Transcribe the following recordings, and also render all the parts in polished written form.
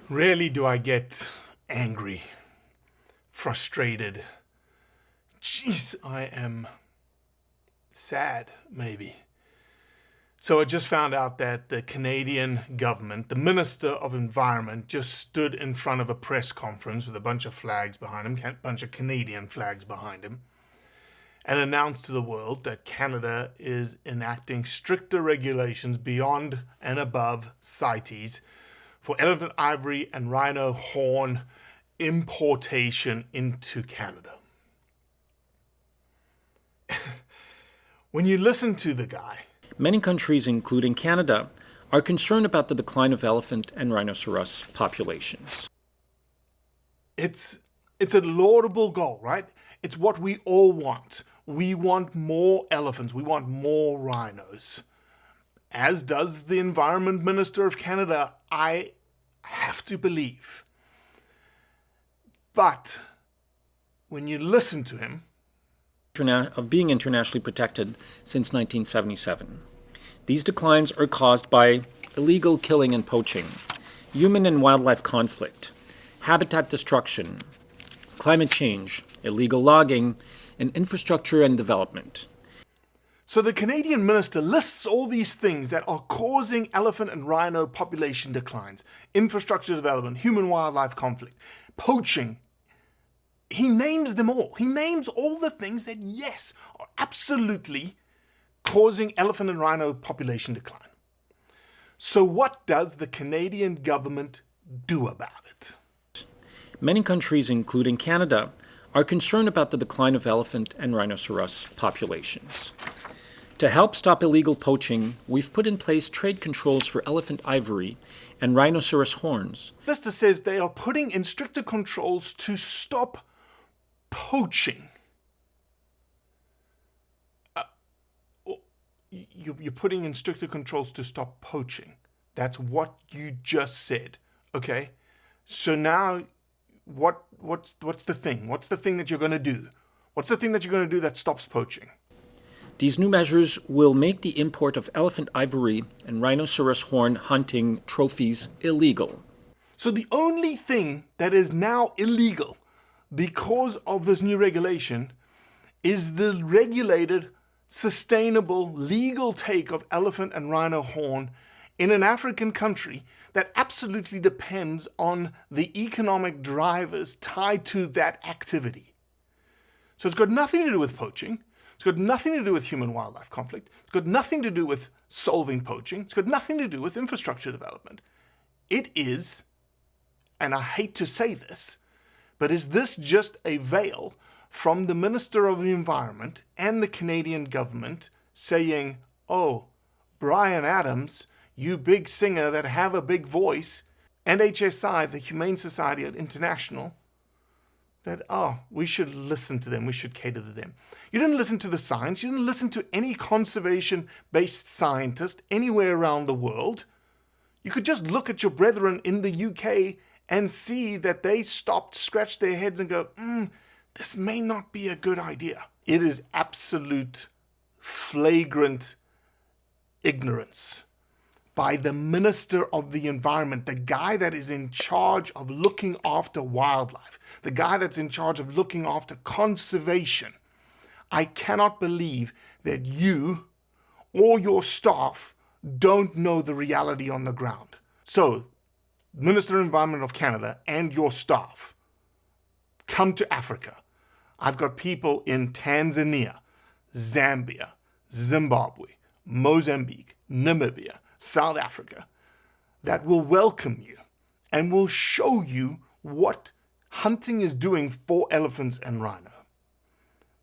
Rarely do I get angry, frustrated. Jeez, I am sad, maybe. So I just found out that the Canadian government, the Minister of Environment, just stood in front of a press conference with a bunch of flags behind him, a bunch of Canadian flags behind him, and announced to the world that Canada is enacting stricter regulations beyond and above CITES for elephant ivory and rhino horn importation into Canada. When you listen to the guy, many countries, including Canada, are concerned about the decline of elephant and rhinoceros populations. It's a laudable goal, right? It's what we all want. We want more elephants. We want more rhinos. As does the Environment Minister of Canada, I have to believe. But when you listen to him, of being internationally protected since 1977. These declines are caused by illegal killing and poaching, human and wildlife conflict, habitat destruction, climate change, illegal logging, and infrastructure and development. So the Canadian minister lists all these things that are causing elephant and rhino population declines: infrastructure development, human-wildlife conflict, poaching. He names them all. He names all the things that, yes, are absolutely causing elephant and rhino population decline. So what does the Canadian government do about it? Many countries, including Canada, are concerned about the decline of elephant and rhinoceros populations. To help stop illegal poaching, we've put in place trade controls for elephant ivory and rhinoceros horns. The minister says they are putting in stricter controls to stop poaching. You're putting in stricter controls to stop poaching. That's what you just said. Okay? So now, what's the thing? What's the thing that you're going to do? What's the thing that you're going to do that stops poaching? These new measures will make the import of elephant ivory and rhinoceros horn hunting trophies illegal. So the only thing that is now illegal because of this new regulation is the regulated, sustainable, legal take of elephant and rhino horn in an African country that absolutely depends on the economic drivers tied to that activity. So it's got nothing to do with poaching. It's got nothing to do with human-wildlife conflict. It's got nothing to do with solving poaching. It's got nothing to do with infrastructure development. It is, and I hate to say this, but is this just a veil from the Minister of the Environment and the Canadian government saying, oh, Bryan Adams, you big singer that have a big voice, and HSI, the Humane Society International, that, oh, we should listen to them, we should cater to them. You didn't listen to the science, you didn't listen to any conservation-based scientist anywhere around the world. You could just look at your brethren in the UK and see that they stopped, scratched their heads and go, this may not be a good idea. It is absolute, flagrant ignorance by the Minister of the Environment, the guy that is in charge of looking after wildlife, the guy that's in charge of looking after conservation. I cannot believe that you or your staff don't know the reality on the ground. So, Minister of Environment of Canada and your staff, come to Africa. I've got people in Tanzania, Zambia, Zimbabwe, Mozambique, Namibia, South Africa, that will welcome you and will show you what hunting is doing for elephants and rhino.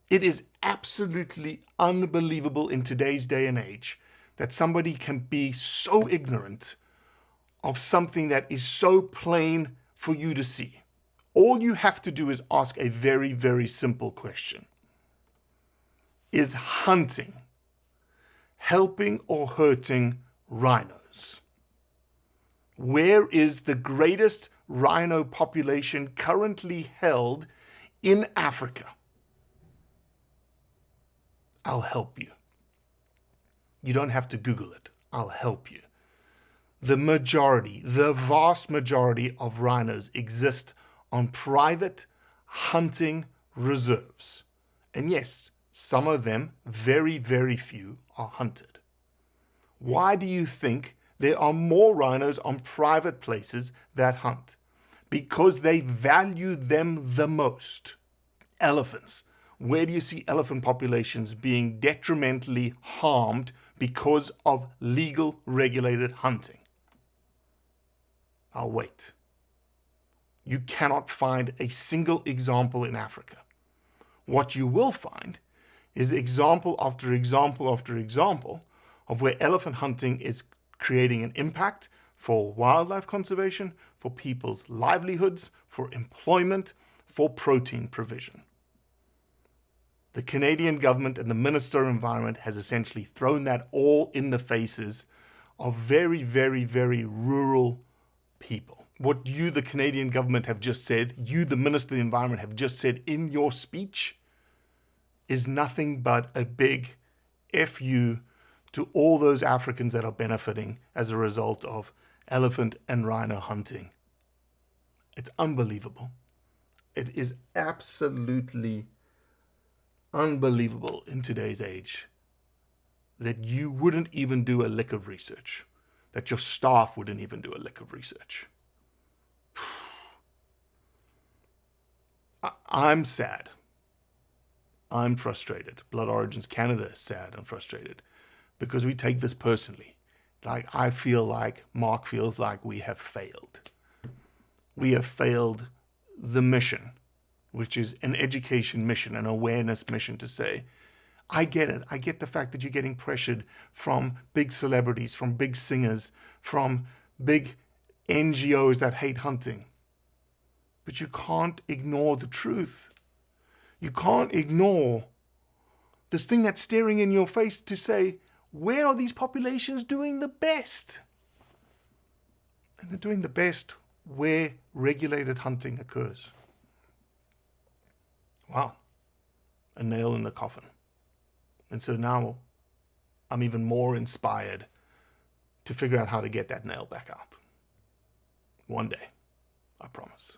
It is absolutely unbelievable in today's day and age that somebody can be so ignorant of something that is so plain for you to see. All you have to do is ask a very, very simple question. Is hunting helping or hurting rhinos? Where is the greatest rhino population currently held in Africa? I'll help you. You don't have to Google it. I'll help you. the vast majority of rhinos exist on private hunting reserves. And yes, some of them, very, very few, are hunted. Why do you think there are more rhinos on private places that hunt? Because they value them the most. Elephants. Where do you see elephant populations being detrimentally harmed because of legal regulated hunting? I'll wait. You cannot find a single example in Africa. What you will find is example after example after example of where elephant hunting is creating an impact for wildlife conservation, for people's livelihoods, for employment, for protein provision. The Canadian government and the Minister of Environment has essentially thrown that all in the faces of very, very, very rural people. What you, the Canadian government, have just said, you, the Minister of the Environment, have just said in your speech is nothing but a big F you to all those Africans that are benefiting as a result of elephant and rhino hunting. It's unbelievable. It is absolutely unbelievable in today's age that you wouldn't even do a lick of research, that your staff wouldn't even do a lick of research. I'm sad. I'm frustrated. Blood Origins Canada is sad and frustrated because we take this personally. Like, I feel like Mark feels like we have failed. We have failed the mission, which is an education mission, an awareness mission to say, I get it. I get the fact that you're getting pressured from big celebrities, from big singers, from big NGOs that hate hunting. But you can't ignore the truth. You can't ignore this thing that's staring in your face to say, where are these populations doing the best? And they're doing the best where regulated hunting occurs. Wow. A nail in the coffin. And so now I'm even more inspired to figure out how to get that nail back out. One day, I promise.